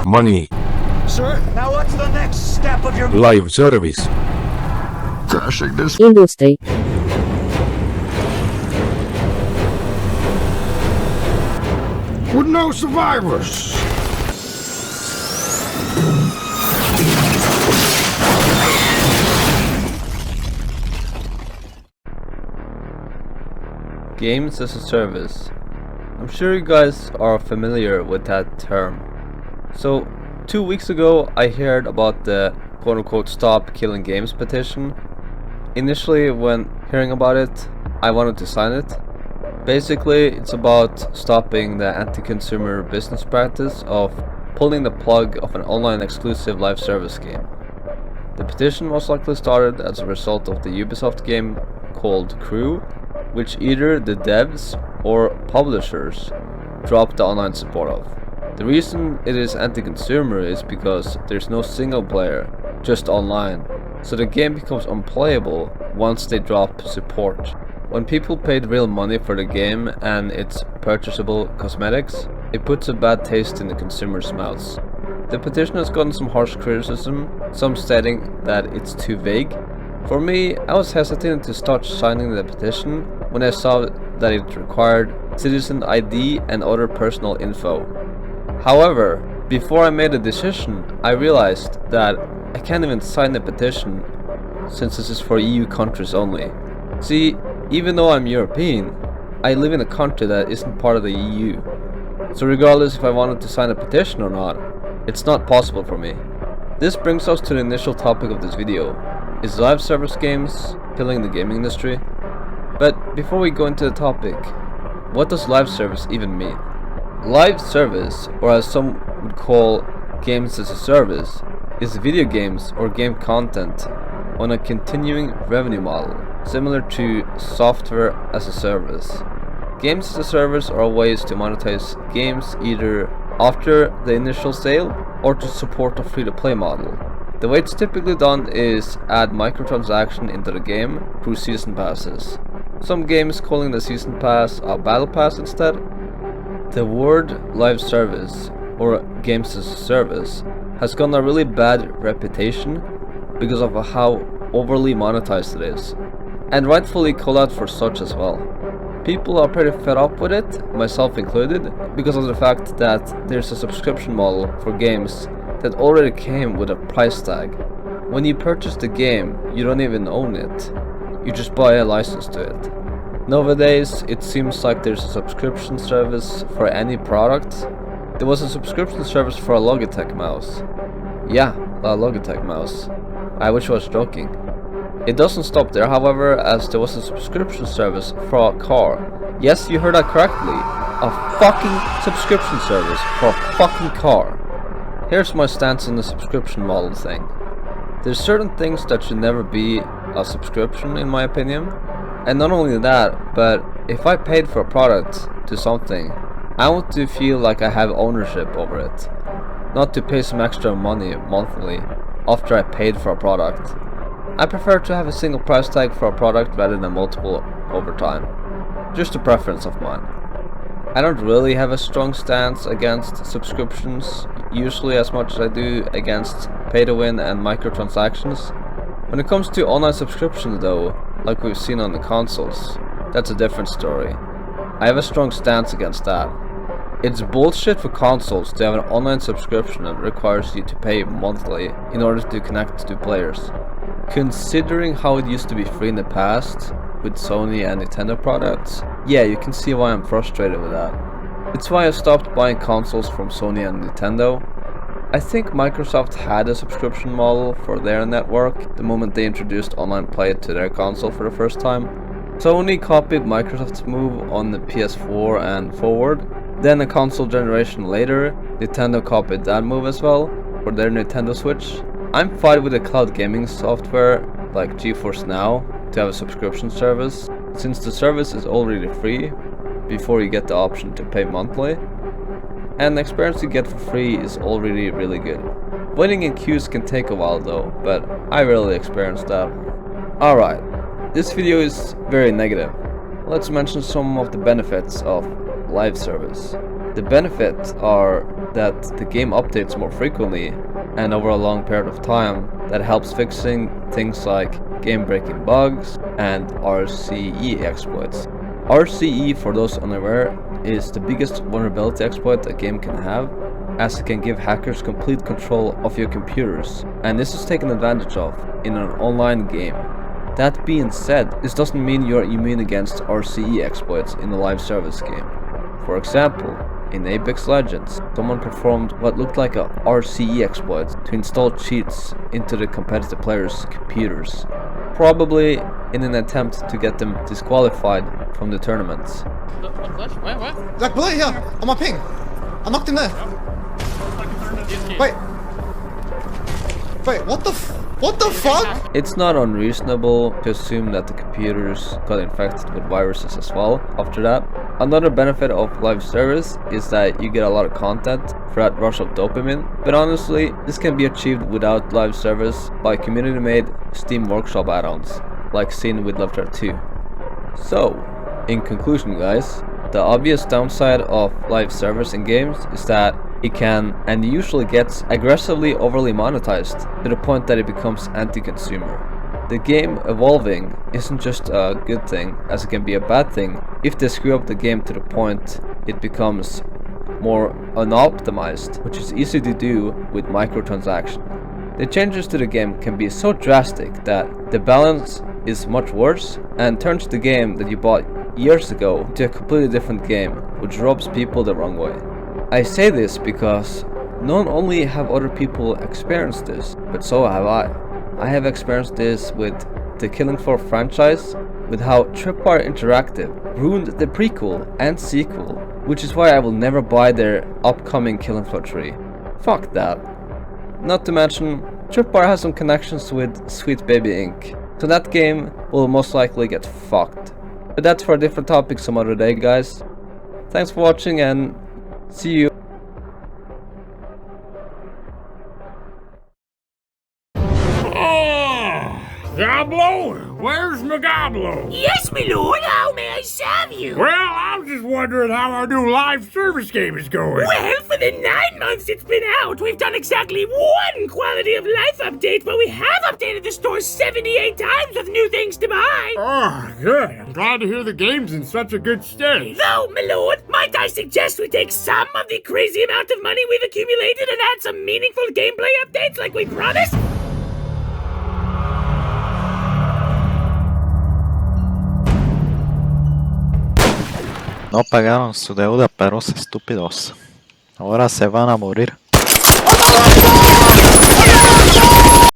Money. Sir, now what's the next step of your Live service. Crashing this industry, with no survivors. Games as a service. I'm sure you guys are familiar with that term. So, 2 weeks ago I heard about the quote-unquote Stop Killing Games petition. Initially, when hearing about it, I wanted to sign it. Basically, it's about stopping the anti-consumer business practice of pulling the plug of an online exclusive live service game. The petition was likely started as a result of the Ubisoft game called Crew, which either the devs or publishers dropped the online support of. The reason it is anti-consumer is because there's no single player, just online, so the game becomes unplayable once they drop support. When people paid real money for the game and its purchasable cosmetics, it puts a bad taste in the consumers' mouths. The petition has gotten some harsh criticism, some stating that it's too vague. For me, I was hesitant to start signing the petition when I saw that it required citizen ID and other personal info. However, before I made a decision, I realized that I can't even sign the petition since this is for EU countries only. See, even though I'm European, I live in a country that isn't part of the EU. So regardless if I wanted to sign a petition or not, it's not possible for me. This brings us to the initial topic of this video. Is live service games killing the gaming industry? But before we go into the topic, what does live service even mean? Live service, or as some would call games as a service, is video games or game content on a continuing revenue model, similar to software as a service. Games as a service are ways to monetize games either after the initial sale or to support a free-to-play model. The way it's typically done is add microtransaction into the game through season passes. Some games calling the season pass a battle pass instead. The word live service or games as a service has gotten a really bad reputation because of how overly monetized it is, and rightfully called out for such as well. People are pretty fed up with it, myself included, because of the fact that there's a subscription model for games that already came with a price tag. When you purchase the game, you don't even own it, you just buy a license to it. Nowadays, it seems like there's a subscription service for any product. There was a subscription service for a Logitech mouse. Yeah, a Logitech mouse. I wish I was joking. It doesn't stop there, however, as there was a subscription service for a car. Yes, you heard that correctly. A fucking subscription service for a fucking car. Here's my stance on the subscription model thing. There's certain things that should never be a subscription in my opinion. And not only that, but if I paid for a product to something, I want to feel like I have ownership over it. Not to pay some extra money monthly after I paid for a product. I prefer to have a single price tag for a product rather than multiple over time. Just a preference of mine. I don't really have a strong stance against subscriptions, usually as much as I do against pay to win and microtransactions. When it comes to online subscriptions though, like we've seen on the consoles, that's a different story. I have a strong stance against that. It's bullshit for consoles to have an online subscription that requires you to pay monthly in order to connect to players. Considering how it used to be free in the past with Sony and Nintendo products, yeah, you can see why I'm frustrated with that. It's why I stopped buying consoles from Sony and Nintendo. I think Microsoft had a subscription model for their network the moment they introduced online play to their console for the first time. Sony copied Microsoft's move on the PS4 and forward. Then a console generation later, Nintendo copied that move as well for their Nintendo Switch. I'm fine with the cloud gaming software like GeForce Now to have a subscription service, since the service is already free before you get the option to pay monthly, and the experience you get for free is already really good. Waiting in queues can take a while though, but I rarely experience that. Alright, this video is very negative. Let's mention some of the benefits of live service. The benefits are that the game updates more frequently and over a long period of time that helps fixing things like game-breaking bugs and RCE exploits. RCE, for those unaware, is the biggest vulnerability exploit a game can have, as it can give hackers complete control of your computers, and this is taken advantage of in an online game. That being said, this doesn't mean you're immune against RCE exploits in a live service game. For example, in Apex Legends, someone performed what looked like a RCE exploit to install cheats into the competitive players' computers, probably in an attempt to get them disqualified from the tournaments. Where? Black bullet here, on my ping. I knocked him there. Wait, what the fuck? It's not unreasonable to assume that the computers got infected with viruses as well after that. Another benefit of live service is that you get a lot of content for that rush of dopamine, but honestly, this can be achieved without live service by community-made Steam Workshop add-ons, like seen with Love Trap 2. So, in conclusion guys, the obvious downside of live service in games is that it can, and usually gets, aggressively overly monetized to the point that it becomes anti-consumer. The game evolving isn't just a good thing, as it can be a bad thing if they screw up the game to the point it becomes more unoptimized, which is easy to do with microtransactions. The changes to the game can be so drastic that the balance is much worse and turns the game that you bought years ago to a completely different game, which rubs people the wrong way. I say this because not only have other people experienced this, but so have I. I have experienced this with the Killing Floor franchise, with how Tripwire Interactive ruined the prequel and sequel, which is why I will never buy their upcoming Killing Floor 3. Fuck that. Not to mention, Tripwire has some connections with Sweet Baby Inc., so that game will most likely get fucked. But that's for a different topic some other day guys. Thanks for watching and see you. Goblo? Where's my Goblo? Yes, my lord, how may I serve you? Well, I was just wondering how our new live service game is going. Well, for the 9 months it's been out, we've done exactly one quality of life update, but we have updated the store 78 times with new things to buy. Oh, good. I'm glad to hear the game's in such a good state. Though, my lord, might I suggest we take some of the crazy amount of money we've accumulated and add some meaningful gameplay updates like we promised? No pagaron su deuda, perros estúpidos. Ahora se van a morir.